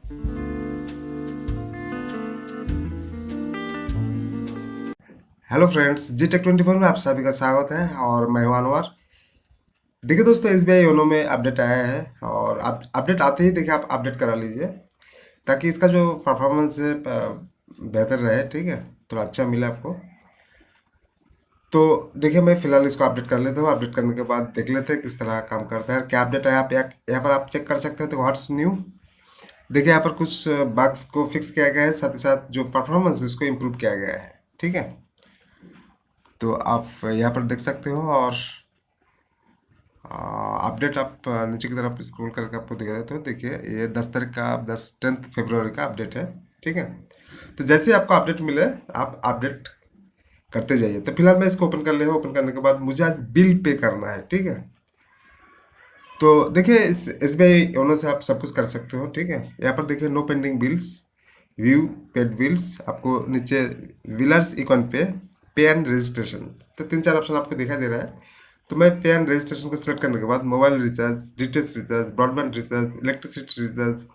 Hello friends, जी take 24 में आप सभी का स्वागत है और मैं हूं अनवर। देखिए दोस्तों, एसबीआई योनो में अपडेट आया है और अपडेट आते ही देखिए आप अपडेट करा लीजिए ताकि इसका जो परफॉर्मेंस है बेहतर रहे। ठीक है, थोड़ा अच्छा मिले आपको। तो देखिए मैं फिलहाल इसको अपडेट कर लेता हूँ। अपडेट करने के बाद देख लेते हैं किस तरह काम करता है, क्या अपडेट आया। आप यहाँ पर आप चेक कर सकते हैं। तो व्हाट्स न्यू, देखिए यहाँ पर कुछ बग्स को फिक्स किया गया है, साथ ही साथ जो परफॉर्मेंस है उसको इम्प्रूव किया गया है। ठीक है, तो आप यहाँ पर देख सकते हो। और अपडेट आप नीचे की तरफ स्क्रॉल करके आपको दिखा देता हूँ। देखिए ये 10 तारीख का, 10 फरवरी का अपडेट है। ठीक है, तो जैसे ही आपको अपडेट मिले आप अपडेट करते जाइए। तो फिलहाल मैं इसको ओपन कर लिया हूँ। ओपन करने के बाद मुझे आज बिल पे करना है। ठीक है, तो देखिए इस एसबीआई योनो से आप सब कुछ कर सकते हो। ठीक है, यहाँ पर देखिए no pending bills, view paid bills, आपको नीचे विलर्स इकॉन पे एंड रजिस्ट्रेशन। तो तीन चार ऑप्शन आपको दिखाई दे रहा है। तो मैं पे एंड रजिस्ट्रेशन को सिलेक्ट करने के बाद mobile recharge, DTH recharge, broadband recharge, electricity recharge,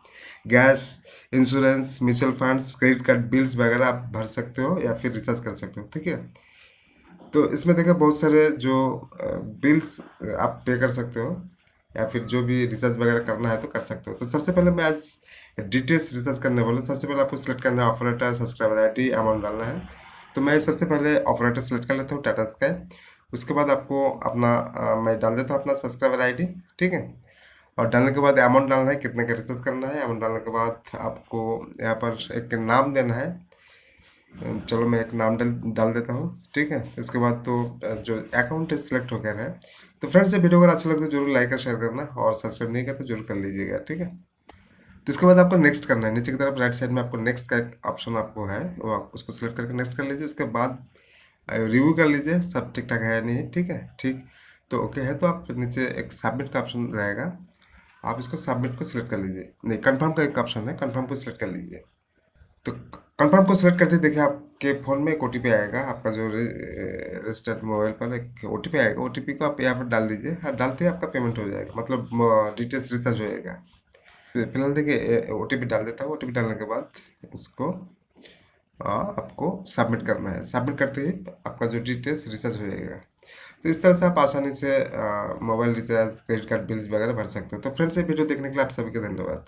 gas, insurance, mutual funds, credit card bills वगैरह आप भर सकते हो या फिर रिचार्ज कर सकते हो। ठीक है, तो इसमें देखिए बहुत सारे जो बिल्स आप पे कर सकते हो या फिर जो भी रिचार्ज वगैरह करना है तो कर सकते हो। तो सबसे पहले मैं आज डिटेल्स रिचार्ज करने वाला हूँ। सबसे पहले आपको सिलेक्ट करना है ऑपरेटर, सब्सक्राइबर आईडी, अमाउंट डालना है। तो मैं सबसे पहले ऑपरेटर सेलेक्ट कर लेता हूँ, टाटा स्काई। उसके बाद आपको अपना मैं डाल देता हूँ अपना सब्सक्राइबर आईडी। ठीक है, और डालने के बाद अमाउंट डालना है, कितने का रिचार्ज करना है। अमाउंट डालने के बाद आपको यहाँ पर एक नाम देना है। चलो मैं एक नाम डाल देता हूँ। ठीक है, इसके बाद तो जो अकाउंट सिलेक्ट हो गया है। तो फ्रेंड्स, ये वीडियो अगर अच्छा लगे तो जरूर लाइक और शेयर करना, और सब्सक्राइब नहीं किया तो जरूर कर लीजिएगा। ठीक है, तो इसके बाद आपको नेक्स्ट करना है। नीचे की तरफ राइट साइड में आपको नेक्स्ट का एक ऑप्शन आपको है, वो आप उसको सिलेक्ट करके नेक्स्ट कर लीजिए। उसके बाद रिव्यू कर लीजिए सब ठीक ठाक है नहीं। ठीक है, ठीक तो ओके है, तो आप नीचे एक सबमिट का ऑप्शन रहेगा, आप इसको सबमिट को सिलेक्ट कर लीजिए। नहीं, कंफर्म का एक ऑप्शन है, कंफर्म को सिलेक्ट कर लीजिए। तो कंफर्म को सिलेक्ट करते ही देखिए आपके फ़ोन में एक ओटीपी आएगा। आपका जो रजिस्टर्ड मोबाइल पर एक ओटीपी आएगा। ओटीपी को आप यहाँ पर डाल दीजिए। हाँ, डालते ही आपका पेमेंट हो जाएगा, मतलब डिटेल्स रिचार्ज हो जाएगा। फिलहाल देखिए ओटीपी डाल देता हूँ। ओटीपी डालने के बाद इसको आपको सबमिट करना है। सबमिट करते ही आपका जो डिटेल्स रिचार्ज हो जाएगा। तो इस तरह से आप आसानी से mobile recharge, credit card bills वगैरह भर सकते हो। तो फ्रेंड्स, ये वीडियो देखने के लिए आप सभी का धन्यवाद।